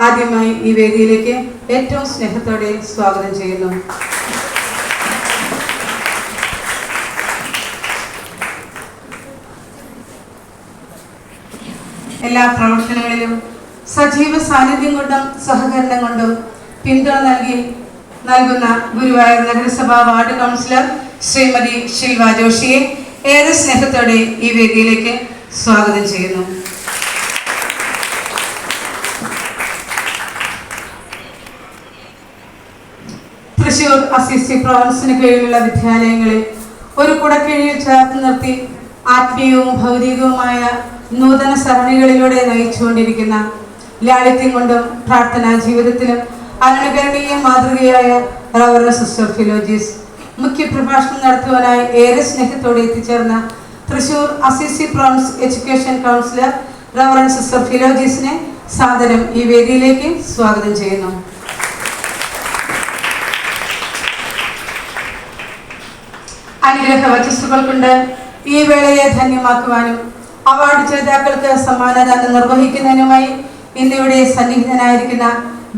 ആദ്യമായി ഈ വേദിയിലേക്ക് ഏറ്റവും സ്നേഹത്തോടെ സ്വാഗതം ചെയ്യുന്നു. എല്ലാ പ്രവർത്തനങ്ങളിലും സജീവ സാന്നിധ്യം കൊണ്ടും സഹകരണം കൊണ്ടും പിന്തുണ നൽകുന്ന ഗുരുവായൂർ നഗരസഭാ വാർഡ് കൗൺസിലർ ശ്രീമതി ശിൽവ ജോഷിയെ ഏറെ സ്നേഹത്തോടെ ഈ വേദിയിലേക്ക് സ്വാഗതം ചെയ്യുന്നു. തൃശൂർ അസിസി പ്രൊവിൻസിന് കീഴിലുള്ള വിദ്യാലയങ്ങളിൽ ഒരു കുടക്കീഴിൽ ചേർത്ത് നിർത്തി ആത്മീയവും ഭൗതികവുമായ നൂതന സരണികളിലൂടെ നയിച്ചുകൊണ്ടിരിക്കുന്ന ലാളിത്യം കൊണ്ടും പ്രാർത്ഥനാ ജീവിതത്തിലും അനുകരണീയ മാതൃകയായ റവറൻഡ് സിസ്റ്റർ ഫിലോജീസ് മുഖ്യപ്രഭാഷണം നടത്തുവാനായി ഏറെ സ്നേഹത്തോടെ എത്തിച്ചേർന്ന Thrissur Assisi province education counsellor reverend sister ഫിലോജീസിനെ സാദരം ഈ വേദിയിലേക്ക് സ്വാഗതം ചെയ്യുന്നു. അനുഗ്രഹ വചസ്സുകൾ കൊണ്ട് ഈ വേളയെ ധന്യമാക്കുവാനും അവാർഡ് ജേതാക്കൾക്ക് സമ്മാനദാനം നിർവഹിക്കുന്നതിനുമായി ഇന്നിവിടെ സന്നിഹിതനായിരിക്കുന്ന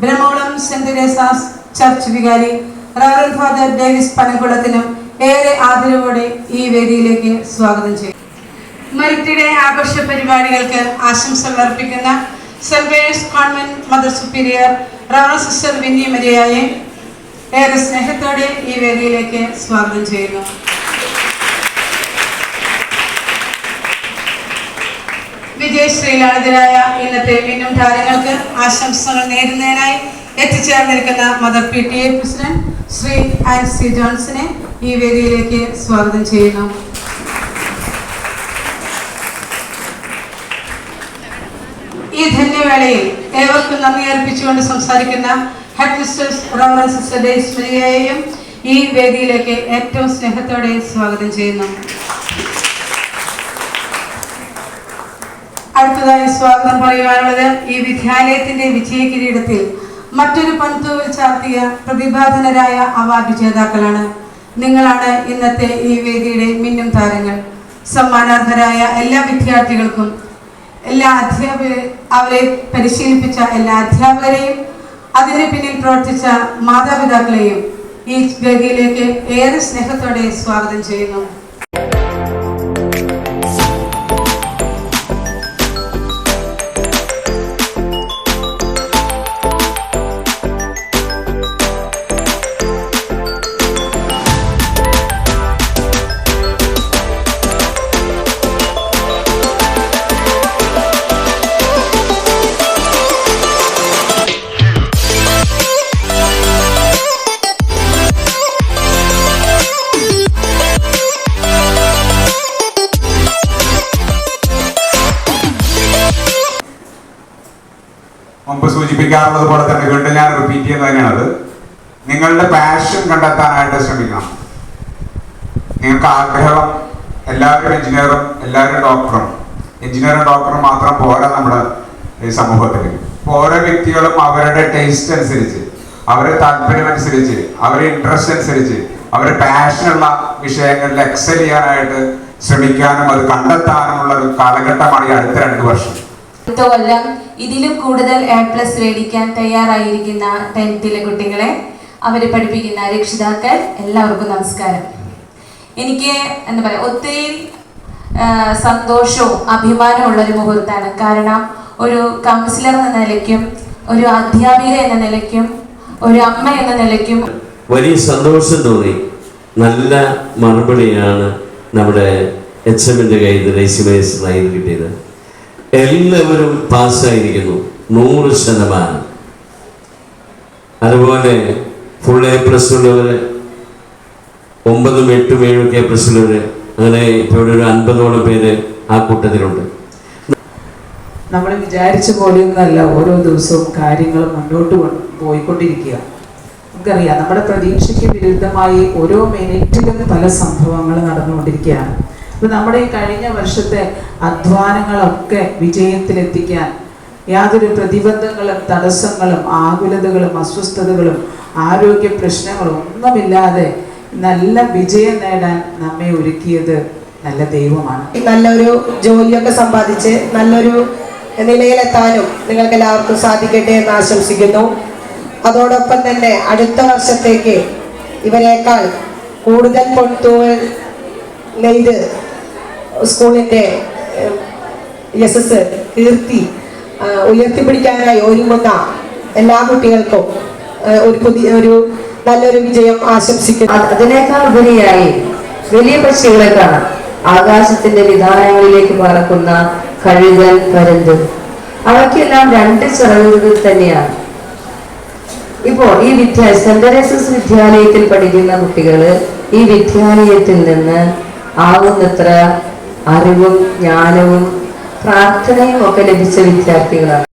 ബ്രഹ്മകുളം സെന്റ് തെരേസാസ് ചർച്ച് വികാരി റവറൻഡ് ഫാദർ ഡേവിസ് പനകുളത്തിനും ഏറെ ആദരവോടെ ഈ വേദിയിലേക്ക് സ്വാഗതം ചെയ്യും. മരിത്തിയുടെ ആഘോഷ പരിപാടികൾക്ക് ആശംസകൾ അർപ്പിക്കുന്ന Saint Mary's Convent mother superior reverend sister Winnie മരിയയെ ഏറെ സ്നേഹത്തോടെ ഈ വേദിയിലേക്ക് സ്വാഗതം ചെയ്യുന്നു. വിജയശ്രീലാളിതരായ ഇന്നത്തെ മിന്നും താരങ്ങൾക്ക് ആശംസകൾ നേരുന്നതിനായി എത്തിച്ചേർന്നിരിക്കുന്ന mother PTA president Shri Ancy ജോൺസിനെ ഈ വേദിയിലേക്ക് സ്വാഗതം ചെയ്യുന്നു. ഈ ധന്യവേളയിൽ ഏവർക്കും നന്ദി അർപ്പിച്ചുകൊണ്ട് സംസാരിക്കുന്ന headmistress reverend sister Davis മരിയയെയും ഈ വേദിയിലേക്ക് ഏറ്റവും സ്നേഹത്തോടെ സ്വാഗതം ചെയ്യുന്നു. അടുത്തതായി സ്വാഗതം പറയുവാനുള്ളത് ഈ വിദ്യാലയത്തിന്റെ വിജയ കിരീടത്തിൽ മറ്റൊരു പന്തുകൾ ചാർത്തിയ പ്രതിഭാധനരായ അവാർഡ് ജേതാക്കളാണ്. നിങ്ങളാണ് ഇന്നത്തെ ഈ വേദിയുടെ മിന്നും താരങ്ങൾ. സമ്മാനാർഹരായ എല്ലാ വിദ്യാർത്ഥികൾക്കും അവരെ പരിശീലിപ്പിച്ച എല്ലാ അധ്യാപകരെയും അതിന് പിന്നിൽ പ്രവർത്തിച്ച മാതാപിതാക്കളെയും ഈ വേദിയിലേക്ക് ഏറെ സ്നേഹത്തോടെ സ്വാഗതം ചെയ്യുന്നു. മുമ്പ് സൂചിപ്പിക്കാറുള്ളത് പോലെ തന്നെ വീണ്ടും ഞാൻ റിപ്പീറ്റ് ചെയ്യുന്നത് തന്നെയാണത്. നിങ്ങളുടെ പാഷൻ കണ്ടെത്താനായിട്ട് ശ്രമിക്കണം. നിങ്ങൾക്ക് ആഗ്രഹം, എല്ലാവരും എഞ്ചിനീയറും എല്ലാവരും ഡോക്ടറും, എഞ്ചിനീയറും ഡോക്ടറും മാത്രം പോരാ നമ്മുടെ ഈ സമൂഹത്തിൽ. ഓരോ വ്യക്തികളും അവരുടെ ടേസ്റ്റ് അനുസരിച്ച്, അവരുടെ താല്പര്യം അനുസരിച്ച്, അവരുടെ ഇൻട്രസ്റ്റ് അനുസരിച്ച്, അവരുടെ പാഷനുള്ള വിഷയങ്ങളിൽ എക്സൽ ചെയ്യാനായിട്ട് ശ്രമിക്കാനും അത് കണ്ടെത്താനുമുള്ള ഒരു കാലഘട്ടമാണ് ഈ അടുത്ത 2 വർഷം. അടുത്ത കൊല്ലം ഇതിലും കൂടുതൽ A+ മേടിക്കാൻ തയ്യാറായിരിക്കുന്ന 10th കുട്ടികളെ, അവരെ പഠിപ്പിക്കുന്ന രക്ഷിതാക്കൾ, എല്ലാവർക്കും നമസ്കാരം. എനിക്ക് എന്താ പറയുക, ഒത്തിരി സന്തോഷവും അഭിമാനവും ഉള്ളൊരു മുഹൂർത്തമാണ്. കാരണം ഒരു കൗൺസിലർ എന്ന നിലയ്ക്കും, ഒരു അധ്യാപിക എന്ന നിലയ്ക്കും, ഒരു അമ്മ എന്ന നിലയ്ക്കും വലിയ സന്തോഷം തോന്നി. നല്ല മറുപടിയാണ് നമ്മുടെ HMന്റെ കയ്യിൽ റേസിമേഴ്സിനായി കിട്ടിയത്. എല്ലാവരും പാസ്സായിരിക്കുന്നു 100%. അതുപോലെ ഫുൾ A+ ഉള്ളവർ, 9, 8, 7 A+ ഉള്ളവർ, അങ്ങനെ ഇപ്പോൾ ഒരു 50ഓളം പേര് ആ കൂട്ടത്തിലുണ്ട്. നമ്മൾ വിചാരിച്ച പോലെയൊന്നല്ല ഓരോ ദിവസവും കാര്യങ്ങൾ മുന്നോട്ട് പോയിക്കൊണ്ടിരിക്കുക. നമുക്കറിയാം, നമ്മുടെ പ്രതീക്ഷയ്ക്ക് വിരുദ്ധമായി ഓരോ മിനിറ്റിലും പല സംഭവങ്ങൾ നടന്നുകൊണ്ടിരിക്കുകയാണ്. അപ്പോൾ നമ്മുടെ ഈ കഴിഞ്ഞ വർഷത്തെ അധ്വാനങ്ങളൊക്കെ വിജയത്തിലെത്തിക്കാൻ യാതൊരു പ്രതിബന്ധങ്ങളും തടസ്സങ്ങളും ആകുലതകളും അസ്വസ്ഥതകളും ആരോഗ്യ പ്രശ്നങ്ങളും ഒന്നുമില്ലാതെ നല്ല വിജയം നേടാൻ നമ്മെ ഒരുക്കിയത് നല്ല ദൈവമാണ്. നല്ലൊരു ജോലിയൊക്കെ സമ്പാദിച്ച് നല്ലൊരു നിലയിലെത്താനും നിങ്ങൾക്ക് എല്ലാവർക്കും സാധിക്കട്ടെ എന്ന് ആശംസിക്കുന്നു. അതോടൊപ്പം തന്നെ അടുത്ത വർഷത്തേക്ക് ഇവരെക്കാൾ കൂടുതൽ പൊൻതൂവൽ നെയ്ത് സ്കൂളിൻ്റെ യശസ് കീർത്തി ഉയർത്തിപ്പിടിക്കാനായി ഒരുങ്ങുന്ന എല്ലാ കുട്ടികൾക്കും ഒരു നല്ലൊരു വിജയം ആശംസിക്കുന്നു. അതിനേക്കാൾ ഉപരിയായി വലിയ പക്ഷികളെ കാണാം. ആകാശത്തിന്റെ വിധാനങ്ങളിലേക്ക് പറക്കുന്ന കഴുകൻ, പരുന്ത്, അവയ്ക്കെല്ലാം 2 ചിറകുകൾ തന്നെയാണ്. ഇപ്പോൾ ഈ സെന്റ് തെരേസസ് വിദ്യാലയത്തിൽ പഠിക്കുന്ന കുട്ടികള് ഈ വിദ്യാലയത്തിൽ നിന്ന് ആവുന്നത്ര അറിവും ജ്ഞാനവും പ്രാർത്ഥനയും ഒക്കെ ലഭിച്ച വിദ്യാർത്ഥികളാണ്.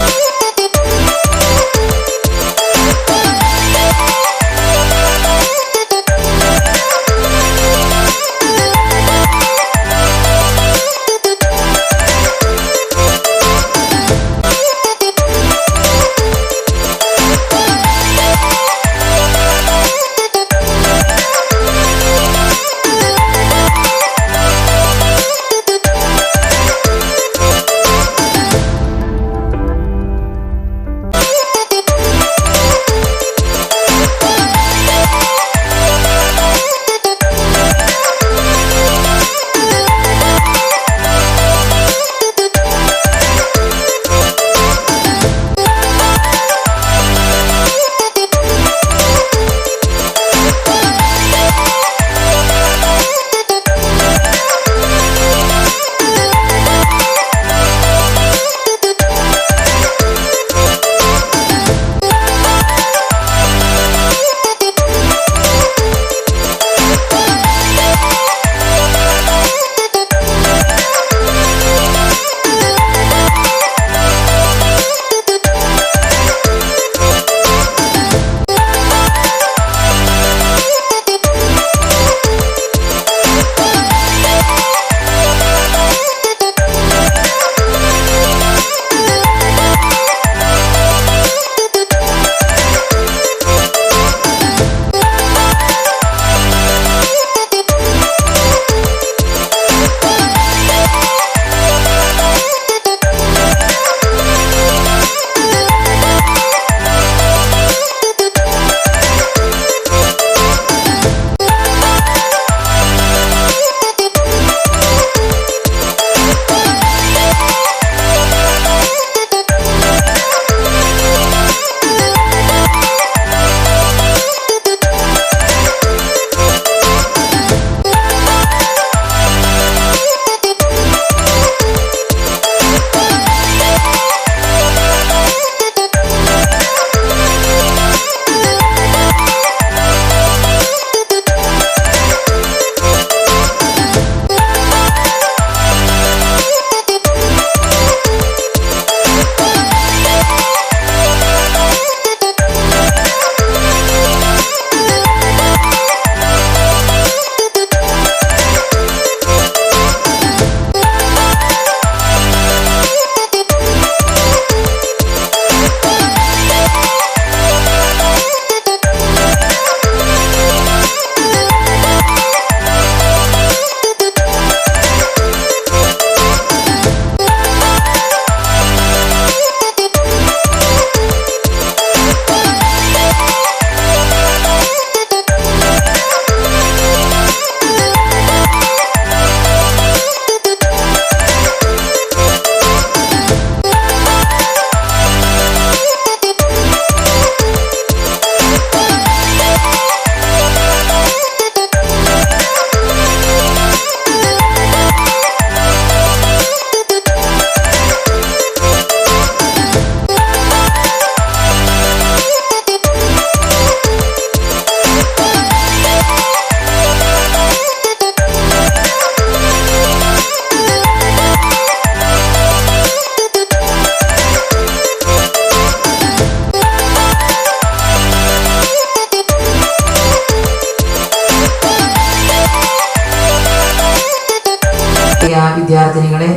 വിദ്യാർത്ഥിനികളെ,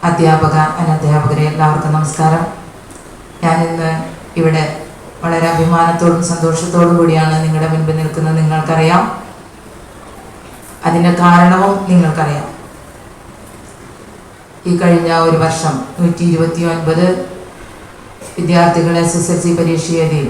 അധ്യാപക അനധ്യാപകരെ എല്ലാവർക്കും നമസ്കാരം. ഞാനിന്ന് ഇവിടെ വളരെ അഭിമാനത്തോടും സന്തോഷത്തോടും കൂടിയാണ് നിങ്ങളുടെ മുൻപിൽ നിൽക്കുന്നത്. നിങ്ങൾക്കറിയാം, അതിൻ്റെ കാരണവും നിങ്ങൾക്കറിയാം. ഈ കഴിഞ്ഞ ഒരു വർഷം 129 വിദ്യാർത്ഥികളെ SSLC പരീക്ഷ എഴുതി